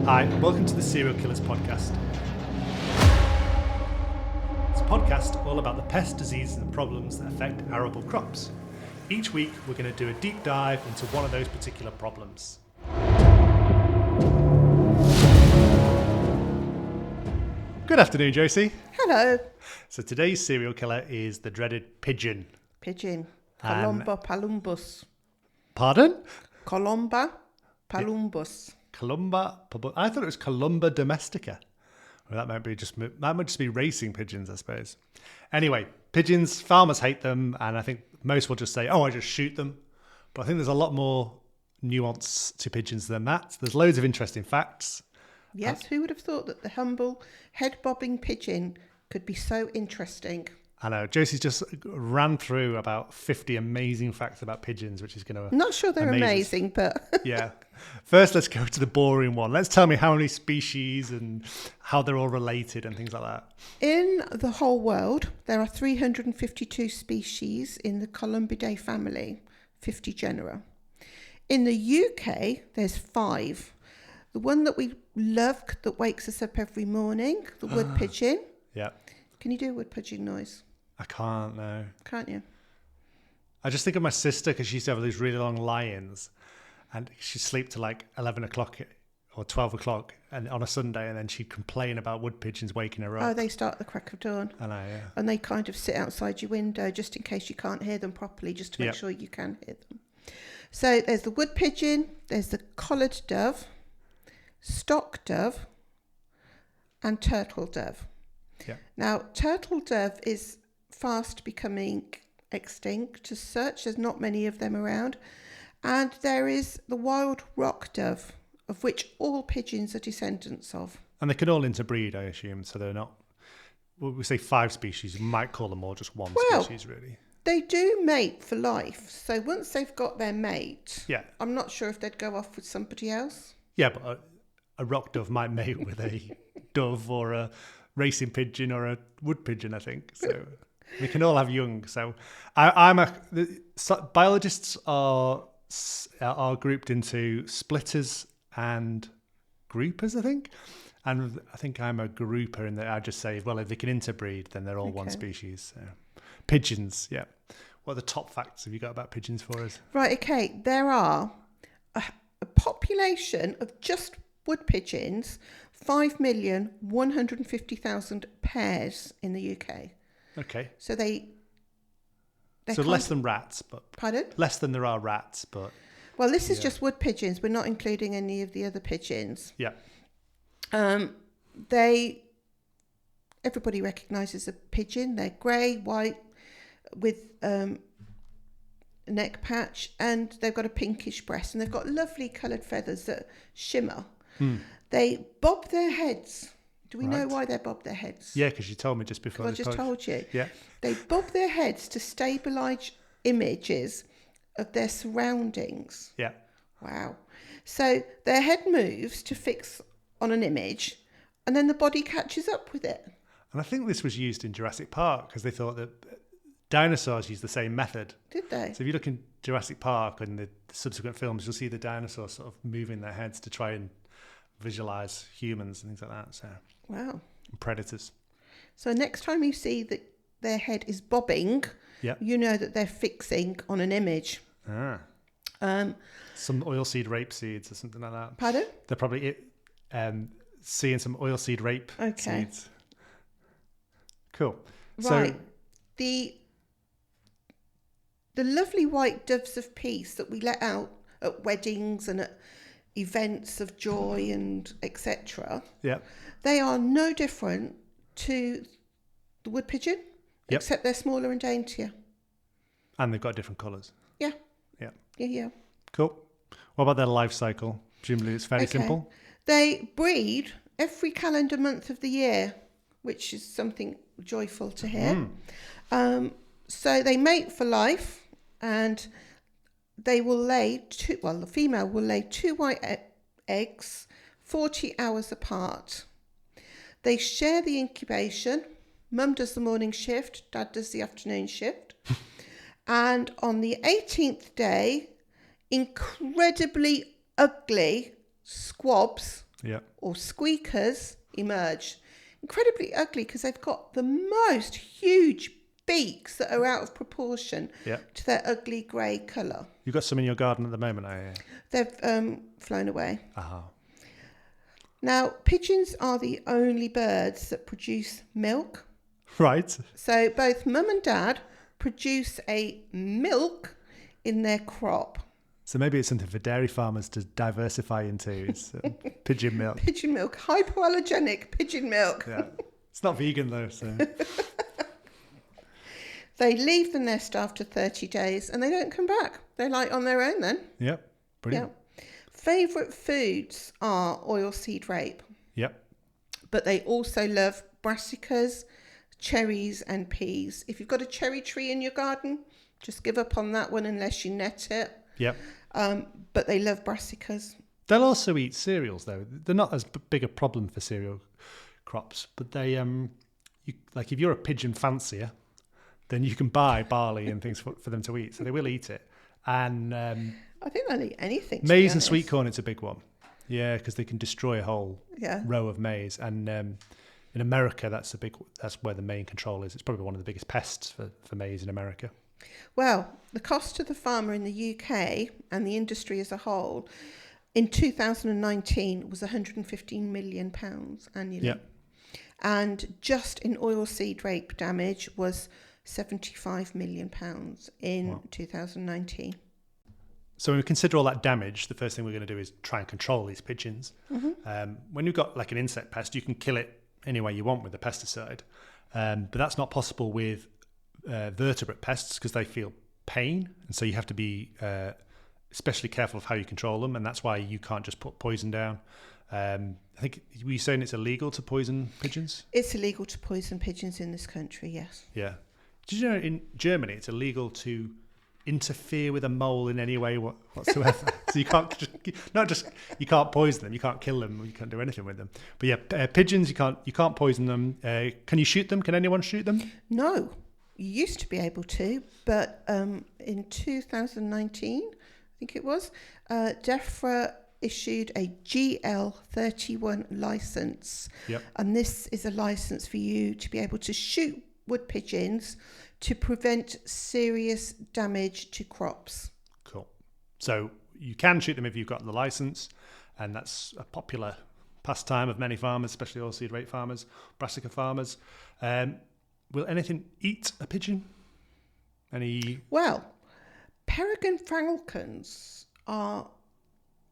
Hi, and welcome to the Serial Killers podcast. It's a podcast all about the pests, diseases and problems that affect arable crops. Each week we're going to do a deep dive into one of those particular problems. Good afternoon, Josie. Hello. So today's serial killer is the dreaded pigeon. Pigeon. Columba palumbus. Pardon? Columba palumbus. I thought it was Columba domestica. Well, that might just be racing pigeons, I suppose. Anyway, pigeons, farmers hate them, and I think most will just say, "Oh, I just shoot them." But I think there's a lot more nuance to pigeons than that. There's loads of interesting facts. Yes, who would have thought that the humble head-bobbing pigeon could be so interesting? I know. Josie's just ran through about 50 amazing facts about pigeons, which is going to Not sure they're amazing, but... Yeah. First, let's go to the boring one. Let's tell me how many species and how they're all related and things like that. In the whole world, there are 352 species in the Columbidae family, 50 genera. In the UK, there's 5. The one that we love, that wakes us up every morning, the wood pigeon. Yeah. Can you do a wood pigeon noise? I can't, no. Can't you? I just think of my sister because she used to have these really long lie-ins and she'd sleep to like 11 o'clock or 12 o'clock and on a Sunday, and then she'd complain about wood pigeons waking her up. Oh, they start at the crack of dawn. I know, yeah. And they kind of sit outside your window just in case you can't hear them properly, just to make sure you can hear them. So there's the wood pigeon, there's the collared dove, stock dove, and turtle dove. Yeah. Now, turtle dove is fast becoming extinct as such. There's not many of them around. And there is the wild rock dove, of which all pigeons are descendants of. And they can all interbreed, I assume, so they're not... Well, we say 5 species, you might call them all just one species, really. They do mate for life. So once they've got their mate, yeah, I'm not sure if they'd go off with somebody else. Yeah, but a rock dove might mate with a dove or a racing pigeon or a wood pigeon, I think. So we can all have young. So biologists are grouped into splitters and groupers, I think. And I think I'm a grouper in that I just say, well, if they can interbreed, then they're all one species. So. Pigeons, yeah. What are the top facts have you got about pigeons for us? Right, okay. There are a population of just wood pigeons, 5,150,000 pairs in the UK. Okay. So they're less than rats, but... Pardon? Less than there are rats, but... Well, this is just wood pigeons. We're not including any of the other pigeons. Yeah. Everybody recognises a pigeon. They're grey, white, with a neck patch, and they've got a pinkish breast, and they've got lovely coloured feathers that shimmer. They bob their heads. Do we know why they bob their heads? Yeah, because you told me just before. I just told you. Yeah. They bob their heads to stabilise images of their surroundings. Yeah. Wow. So their head moves to fix on an image, and then the body catches up with it. And I think this was used in Jurassic Park because they thought that dinosaurs used the same method. Did they? So if you look in Jurassic Park and the subsequent films, you'll see the dinosaurs sort of moving their heads to try and visualize humans and things like that. So wow. And predators. So next time you see that their head is bobbing, you know that they're fixing on an image. Some oilseed rape seeds or something like that. Pardon? They're probably seeing some oilseed rape seeds. Cool. Right. So, the lovely white doves of peace that we let out at weddings and at events of joy and etc. Yeah. They are no different to the wood pigeon, except they're smaller and daintier. And they've got different colours. Yeah. Yeah. Yeah. Cool. What about their life cycle? Presumably it's fairly simple. They breed every calendar month of the year, which is something joyful to hear. So they mate for life, and they will lay the female will lay 2 white eggs 40 hours apart. They share the incubation. Mum does the morning shift, Dad does the afternoon shift. And on the 18th day, incredibly ugly squabs Yeah. or squeakers emerge. Incredibly ugly because they've got the most huge beaks that are out of proportion Yeah. to their ugly grey colour. You've got some in your garden at the moment, I hear. They've flown away. Ah. Now, pigeons are the only birds that produce milk. Right. So both mum and dad produce a milk in their crop. So maybe it's something for dairy farmers to diversify into. It's pigeon milk. Pigeon milk, hypoallergenic pigeon milk. Yeah. It's not vegan though, so. They leave the nest after 30 days and they don't come back. They're like on their own then. Yep. Brilliant. Yeah. Favourite foods are oilseed rape, Yep. but they also love brassicas, cherries and peas. If you've got a cherry tree in your garden, just give up on that one unless you net it. Yep. But they love brassicas. They'll also eat cereals though. They're not as big a problem for cereal crops, but they like if you're a pigeon fancier, then you can buy barley and things for them to eat. So they will eat it. And I think they'll eat anything. maize and sweet corn, it's a big one. Yeah, because they can destroy a whole Yeah. row of maize. And in America, that's where the main control is. It's probably one of the biggest pests for maize in America. Well, the cost to the farmer in the UK and the industry as a whole in 2019 was £115 million annually. Yep. And just in oilseed rape damage was £75 million in 2019. So when we consider all that damage, the first thing we're going to do is try and control these pigeons. When you've got like an insect pest, you can kill it any way you want with a pesticide. But that's not possible with vertebrate pests because they feel pain. And so you have to be especially careful of how you control them. And that's why you can't just put poison down. I think, were you saying it's illegal to poison pigeons? It's illegal to poison pigeons in this country, yes. Yeah. Did you know in Germany it's illegal to interfere with a mole in any way whatsoever? So you can't you can't poison them, you can't kill them, you can't do anything with them. But yeah, pigeons you can't poison them. Can you shoot them? Can anyone shoot them? No, you used to be able to, but in 2019, I think it was, DEFRA issued a GL31 license. Yep. And this is a license for you to be able to shoot wood pigeons to prevent serious damage to crops. Cool. So you can shoot them if you've got the license, and that's a popular pastime of many farmers, especially oilseed rape farmers, brassica farmers. Will anything eat a pigeon? Well, peregrine falcons are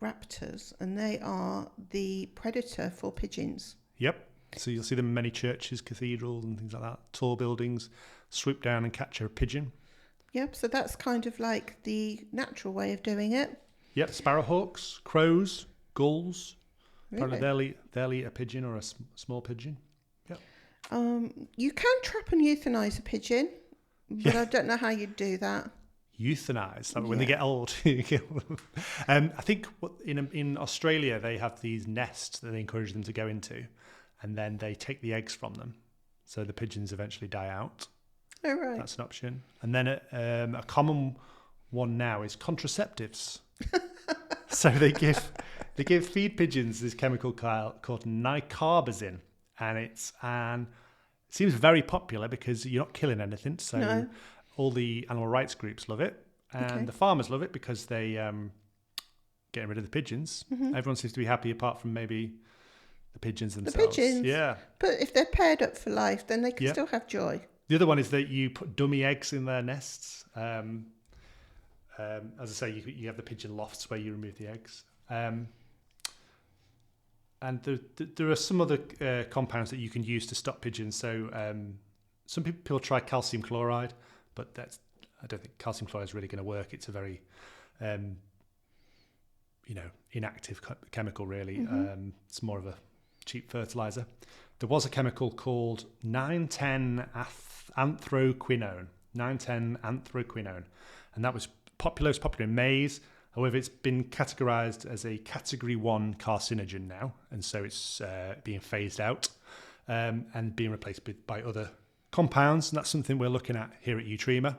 raptors, and they are the predator for pigeons. Yep. So you'll see them in many churches, cathedrals and things like that, tall buildings, swoop down and catch a pigeon. Yep, so that's kind of like the natural way of doing it. Yep, sparrowhawks, crows, gulls. Really? Apparently they'll eat a pigeon or a small pigeon. Yep. You can trap and euthanize a pigeon, but I don't know how you'd do that. Euthanize, like when they get old. You kill them. I think in Australia they have these nests that they encourage them to go into, and then they take the eggs from them, so the pigeons eventually die out. Oh, right. That's an option. And then a common one now is contraceptives. So they feed pigeons this chemical called nicarbazine, and it seems very popular because you're not killing anything. So No. all the animal rights groups love it, and the farmers love it because they getting rid of the pigeons. Everyone seems to be happy apart from maybe the pigeons themselves. The pigeons. Yeah. But if they're paired up for life, then they can still have joy. The other one is that you put dummy eggs in their nests. As I say, you have the pigeon lofts where you remove the eggs. And there are some other compounds that you can use to stop pigeons. So some people try calcium chloride, but I don't think calcium chloride is really going to work. It's a very inactive chemical, really. It's more of a cheap fertilizer. There was a chemical called 9,10-anthraquinone. 9,10-anthraquinone. And that was popular in maize. However, it's been categorized as a category 1 carcinogen now. And so it's being phased out and being replaced by other compounds. And that's something we're looking at here at Utrema.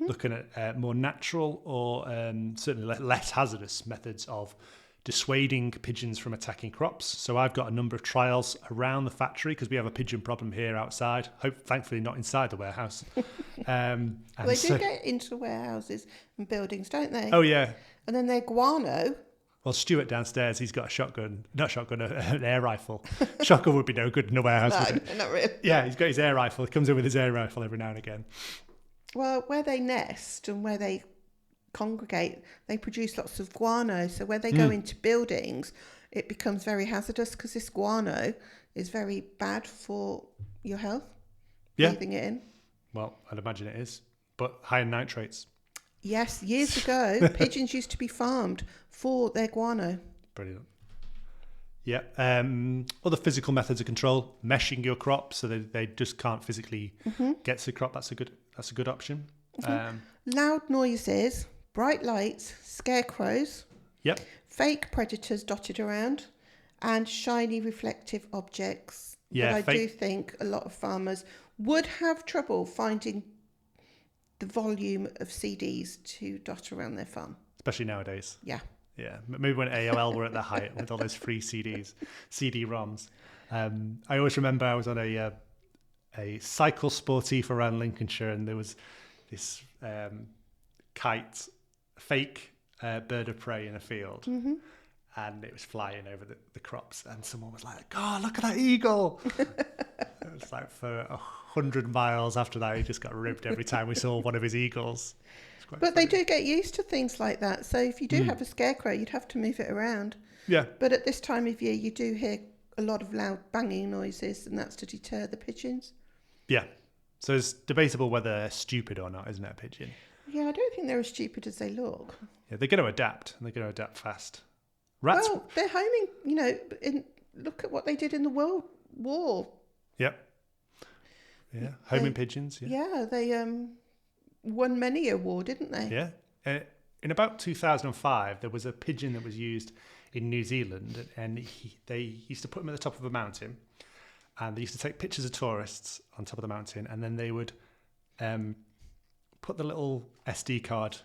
Looking at more natural or certainly less hazardous methods of dissuading pigeons from attacking crops. So I've got a number of trials around the factory because we have a pigeon problem here outside. Thankfully not inside the warehouse. And Well, they do get into warehouses and buildings, don't they? Oh yeah. And then their guano. Well, Stuart downstairs, he's got an air rifle. Shotgun would be no good in a warehouse, would it? No, not really. Yeah, he's got his air rifle. He comes in with his air rifle every now and again. Well, where they nest and where they congregate, they produce lots of guano. So when they go into buildings, it becomes very hazardous because this guano is very bad for your health. Yeah. Breathing it in. Well, I'd imagine it is, but high in nitrates. Yes, years ago, pigeons used to be farmed for their guano. Brilliant. Yeah. Other physical methods of control: meshing your crop so that they just can't physically get to the crop. That's a good option. Loud noises, bright lights, scarecrows. Yep. Fake predators dotted around, and shiny reflective objects. Yeah, but I do think a lot of farmers would have trouble finding the volume of CDs to dot around their farm. Especially nowadays. Yeah. Yeah. Maybe when AOL were at their height with all those free CDs, CD-ROMs. I always remember I was on a cycle sportif around Lincolnshire, and there was this kite, fake bird of prey in a field. Mm-hmm. And it was flying over the crops, and someone was like, "Oh, look at that eagle!" It was like for 100 miles after that, he just got ribbed every time we saw one of his eagles. But funny. They do get used to things like that. So if you do have a scarecrow, you'd have to move it around. Yeah. But at this time of year, you do hear a lot of loud banging noises, and that's to deter the pigeons. Yeah. So it's debatable whether they're stupid or not, isn't it, a pigeon? Yeah, I don't think they're as stupid as they look. Yeah, they're going to adapt, and they're going to adapt fast. Rats. Well, they're homing, look at what they did in the World War. Yep. Yeah, homing pigeons. Yeah, they won many a war, didn't they? Yeah. In about 2005, there was a pigeon that was used in New Zealand, and they used to put him at the top of a mountain, and they used to take pictures of tourists on top of the mountain, and then they would put the little SD card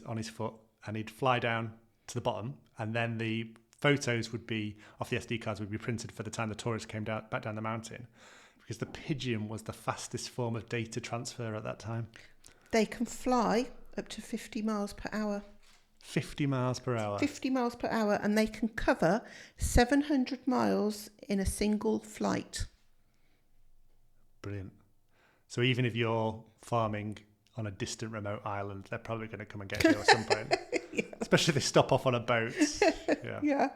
on his foot, and he'd fly down to the bottom, and then the photos would be off the SD cards would be printed for the time the tourists came back down the mountain, because the pigeon was the fastest form of data transfer at that time. They can fly up to 50 miles per hour. 50 miles per hour. 50 miles per hour, and they can cover 700 miles in a single flight. Brilliant. So even if you're farming on a distant remote island, they're probably going to come and get you at some point. Yeah. Especially if they stop off on a boat. Yeah.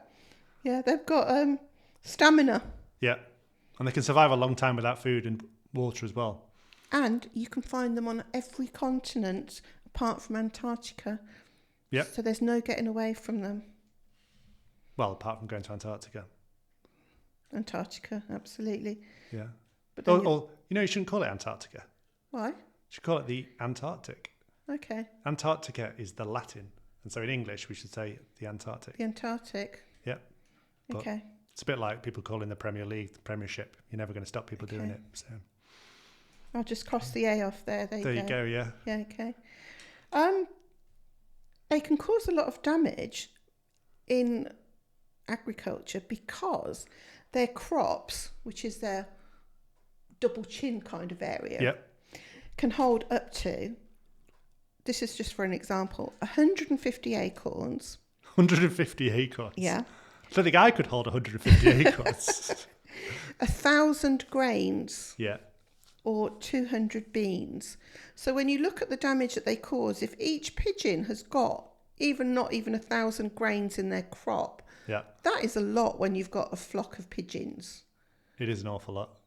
Yeah, they've got stamina. Yeah. And they can survive a long time without food and water as well. And you can find them on every continent apart from Antarctica. Yeah. So there's no getting away from them. Well, apart from going to Antarctica. Antarctica, absolutely. Yeah. But you shouldn't call it Antarctica. Why? You should call it the Antarctic. Okay. Antarctica is the Latin. And so in English, we should say the Antarctic. The Antarctic. Yeah. But okay. It's a bit like people calling the Premier League the Premiership. You're never going to stop people doing it. So I'll just cross the A off there. There you go, yeah. Yeah, okay. They can cause a lot of damage in agriculture because their crops, which is their double chin kind of area, can hold up to, this is just for an example, 150 acorns. 150 acorns? Yeah. I don't think I could hold 150 acorns. 1,000 grains. Yeah. Or 200 beans. So when you look at the damage that they cause, if each pigeon has got not even 1,000 grains in their crop, that is a lot when you've got a flock of pigeons. It is an awful lot.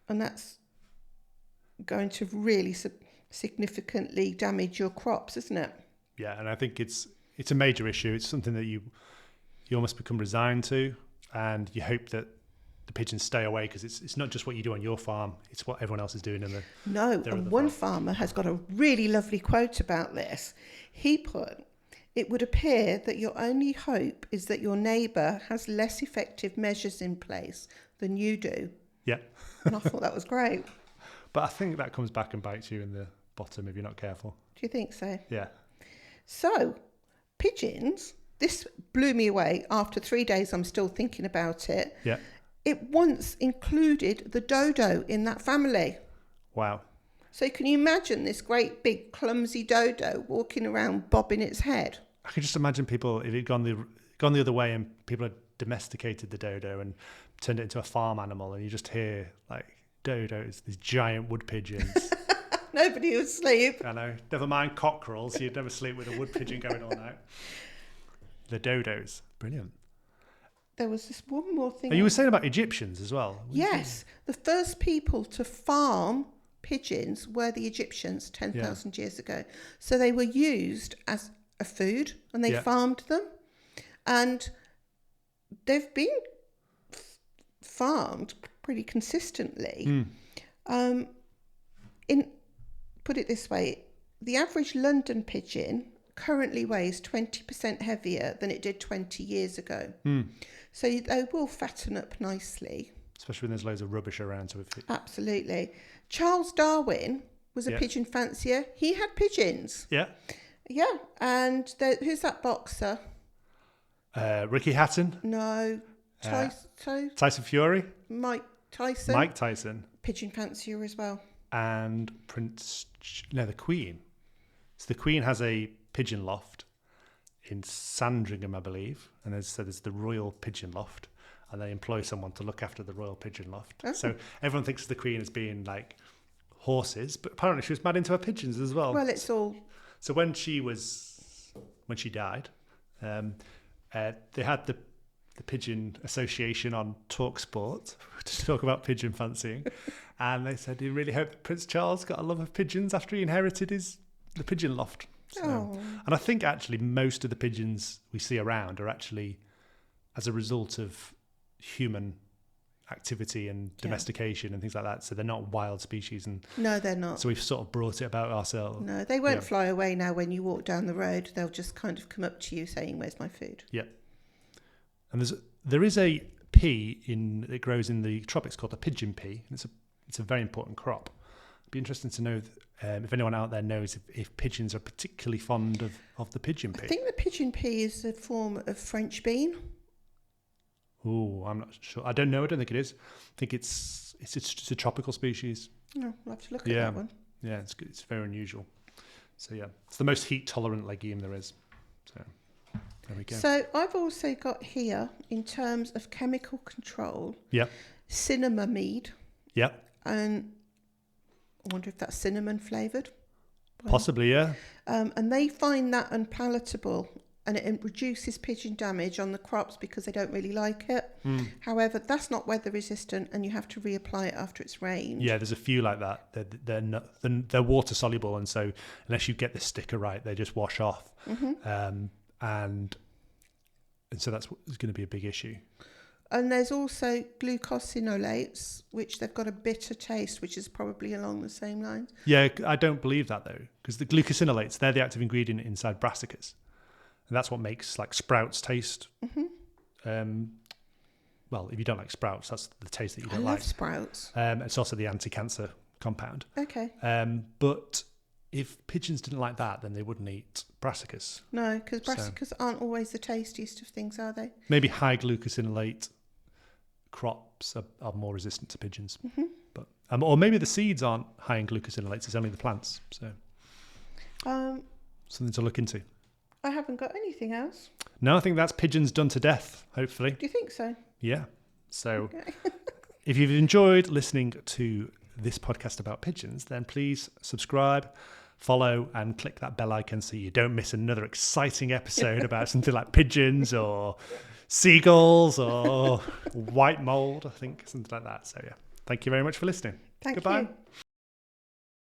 And that's going to really significantly damage your crops, isn't it? Yeah, and I think it's a major issue. It's something that you almost become resigned to, and you hope that the pigeons stay away, because it's not just what you do on your farm, it's what everyone else is doing in the and one farmer has got a really lovely quote about this. He put, "It would appear that your only hope is that your neighbour has less effective measures in place than you do." Yeah. And I thought that was great. But I think that comes back and bites you in the bottom if you're not careful. Do you think so? Yeah. So pigeons this blew me away. After 3 days, I'm still thinking about it. Yeah. It once included the dodo in that family. Wow. So can you imagine this great big clumsy dodo walking around bobbing its head? I could just imagine people, if it'd gone the other way and people had domesticated the dodo and turned it into a farm animal, and you just hear like dodos, these giant wood pigeons. Nobody would sleep. I know. Never mind cockerels. You'd never sleep with a wood pigeon going all night. The dodos. Brilliant. There was this one more thing. And you were saying about Egyptians as well. Yes. The first people to farm pigeons were the Egyptians 10,000 years ago. So they were used as a food, and they farmed them. And they've been farmed pretty consistently. Put it this way, the average London pigeon currently weighs 20% heavier than it did 20 years ago. So they will fatten up nicely. Especially when there's loads of rubbish around. So Absolutely. Charles Darwin was a pigeon fancier. He had pigeons. Yeah. Yeah. And who's that boxer? Ricky Hatton. No. Tyson Fury. Mike Tyson. Mike Tyson. Pigeon fancier as well. And the Queen. So the Queen has a pigeon loft in Sandringham, I believe. And there's the Royal Pigeon Loft. And they employ someone to look after the Royal Pigeon Loft. Oh. So everyone thinks of the Queen as being like horses, but apparently she was mad into her pigeons as well. Well, it's all... So when she died, they had the Pigeon Association on TalkSport to talk about pigeon fancying. And they said, he really hoped that Prince Charles got a love of pigeons after he inherited the pigeon loft. So, and I think actually most of the pigeons we see around are actually as a result of human activity and domestication and things like that. So they're not wild species. And no, they're not. So we've sort of brought it about ourselves. No, they won't fly away now when you walk down the road. They'll just kind of come up to you saying, where's my food? Yeah. And there is a pea that grows in the tropics called the pigeon pea. And it's a very important crop. It'd be interesting to know if anyone out there knows if pigeons are particularly fond of the pigeon pea. I think the pigeon pea is a form of French bean. Oh, I'm not sure. I don't know. I don't think it is. I think it's a tropical species. No, we'll have to look at that one. Yeah, it's good. It's very unusual. So yeah, it's the most heat tolerant legume there is. So there we go. So I've also got here, in terms of chemical control, cinnamomide. Yeah. And I wonder if that's cinnamon flavoured. Possibly, yeah. And they find that unpalatable, and it reduces pigeon damage on the crops because they don't really like it. However, that's not weather resistant, and you have to reapply it after it's rained. Yeah, there's a few like that. They're water soluble, and so unless you get the sticker right, they just wash off. And so that's going to be a big issue. And there's also glucosinolates, which they've got a bitter taste, which is probably along the same lines. Yeah, I don't believe that though, because the glucosinolates, they're the active ingredient inside brassicas. And that's what makes like sprouts taste. Well, if you don't like sprouts, that's the taste that you don't like. I love sprouts. It's also the anti-cancer compound. Okay. But if pigeons didn't like that, then they wouldn't eat brassicas. No, because brassicas aren't always the tastiest of things, are they? Maybe high glucosinolate crops are more resistant to pigeons. But or maybe the seeds aren't high in glucosinolates, it's only the plants. So something to look into. I haven't got anything else. No, I think that's pigeons done to death, hopefully. Do you think so? Yeah. So if you've enjoyed listening to this podcast about pigeons, then please subscribe, follow, and click that bell icon so you don't miss another exciting episode about something like pigeons or seagulls or white mold, I think, something like that. So yeah, thank you very much for listening. Thank Goodbye. you.